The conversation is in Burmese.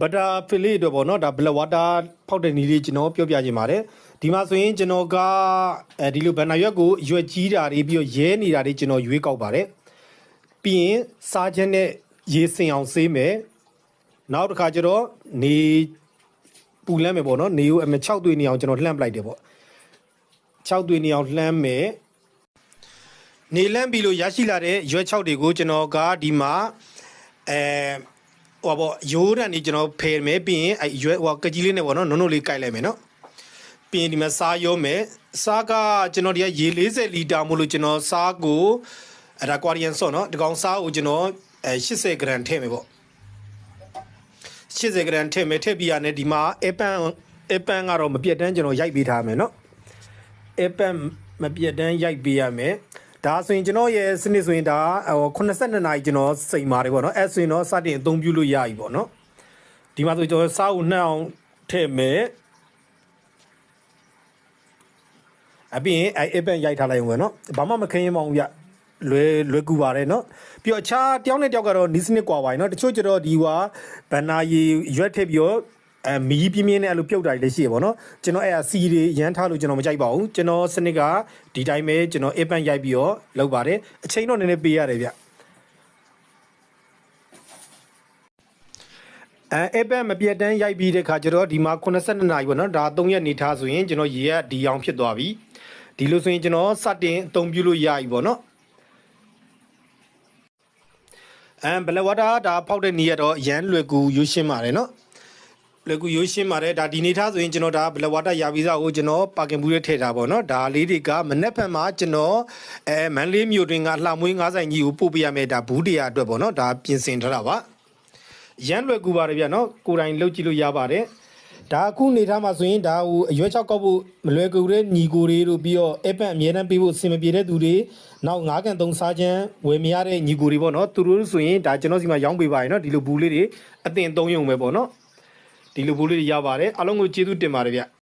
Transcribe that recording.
ဘတာဖီလီတော့ဗောနော်ဒါဘလက်ဝါတာဖောက်တဲ့နီးလေးကျွန်တော်ပြောပြခြင်းပါတယ်ဒီမှာဆိုရင်ကျွန်တော်ကဒီလိုဘန်နာရွက်ကိုရွက်ကြီးတာတွေပြီးတော့ရဲနေတာတွေကျွန်တော်ရွေးကောက်ပါတယ်ပြီးရင်စားချက်နဲ့ရေစင်အောင်ဆေးမယ်နောက်တစ်ခါကျတော့နေပူလမ်းမယ်ပေါ့နော်နေကိုအမ6သွေးနေအောင်ကျွန်တော်လှမ်းပလိုက်တယ်ပေါ့6သွေးနေအောင်လှမ်းမယ်နေလန့်ပြီးလို့ရရှိလာတဲ့ရွက်6တွေကိုကျွန်တော်ကဒီမှာဟိုပေါ့ရိုးတန်နေကျွန်တော်ဖယ်မယ်ပြီးရင်ရွက်ဟိုကကြီးလေးနဲ့ပေါ့နော်နုံနုံလေးကိုက်လိုက်မယ်နော်ပြီးရင်ဒီမှာစားရောမယ်စားကကျွန်တော်ဒီကရေ40လီတာမို့လို့ကျွန်တော်စားကိုဒါကွာရီယန်ဆော့နော်ဒီကောင်စားကိုကျွန်တော်80 gram ထည့်မယ်ပေါ့80 gram ထည့်မယ်ထည့်ပြီးရနဲ့ဒီမှာအပန်းကတော့မပြတ်တမ်းကျွန်တော်ရိုက်ပေးထားမယ်နော်အပန်းမပြတ်တမ်းရိုက်ပေးရမယ်ဒါဆိုရင်ကျွန်တော်ရဲ့စနစ်ဆိုရင်ဒါ82နာရီကျွန်တော်စိန်ပါတယ်ပေါ့နော်အဲ့ဆိုရင်တော့စတင်အသုံးပြုလို့ရပြီပေါ့နော်ဒီမှာဆိုကျွန်တော်စားကိုနှောင်းထည့်မယ်အပြင်အဲ့ပန်ရိုက်ထားလိုက်အောင်ပဲနော်ဘာမှမခင်းရင်မအောင်ရလွယ်ကူပါတယ်နော်ပြီးတော့အခြားတယောက်နဲ့တယောက်ကတော့နီးစနစ်ကွာပါနော်တချို့ကျတော့ဒီဟာဘန်နာရီရွက်ထည့်ပြီးတော့မီးပြင်းပြင်းနဲ့အဲ့လိုပြုတ်တာလည်းရှိရပါတော့ကျွန်တော်အဲ့အစီတွေရမ်းထားလို့ကျွန်တော်မကြိုက်ပါဘူးကျွန်တော်စနစ်ကဒီတိုင်းပဲကျွန်တော်အပန်ရိုက်ပြီးတော့လုပ်ပါတယ်အချိန်တော့နည်းနည်းပေးရတယ်ဗျအပန်မပြတ်တမ်းရိုက်ပြီးတဲ့ခါကျတော့ဒီမှာ82နာရီပေါ့နော်ဒါ3ရက်နေထားဆိုရင်ကျွန်တော်ရေကဒီအောင်ဖြစ်သွားပြီဒီလိုဆိုရင်ကျွန်တော်စတင်အသုံးပြုလို့ရပြီပေါ့နော်ဘလက်ဝါတာဒါဖောက်တဲ့နေရတော့ရမ်းလွယ်ကူရိုးရှင်းပါတယ်နော်လွယ်ကူရိုးရှင်းပါတယ်ဒါဒီနေထားဆိုရင်ကျွန်တော်ဒါဘလက်ဝါတာရပြီးသားကိုကျွန်တော်ပါကင်ဘူးလေးထည့်ထားပါတော့ဒါလေးတွေကမနက်ဖြန်မှာကျွန်တော်မန်လေးမြို့တွင်ကလှမွေးငါးဆိုင်ကြီးကိုပို့ပေးရမယ်ဒါဘူးတရားအတွက်ပေါ့နော်ဒါပြင်ဆင်ထားတာပါရမ်းလွယ်ကူပါတယ်ဗျနော်ကိုယ်တိုင်လုပ်ကြည့်လို့ရပါတယ်ဒါအခုနေထားမှာဆိုရင်ဒါဟိုအရွက်6ကောက်ဖို့မလွယ်ကူတဲ့ညီကိုတွေတို့ပြီးတော့အပန်အမြဲတမ်းပေးဖို့အဆင်မပြေတဲ့သူတွေနောက်9ကန်3စားချမ်းဝယ်မရတဲ့ညီကိုတွေပေါ့နော်သူတို့ဆိုရင်ဒါကျွန်တော်စီမှာရောင်းပေးပါရနော်ဒီလိုဘူးလေးတွေအသင်သုံးရုံပဲပေါ့နော်ဒီလိုဘူးလေးတွေရပါတယ်အားလုံးကိုကျေးဇူးတင်ပါတယ်ဗျ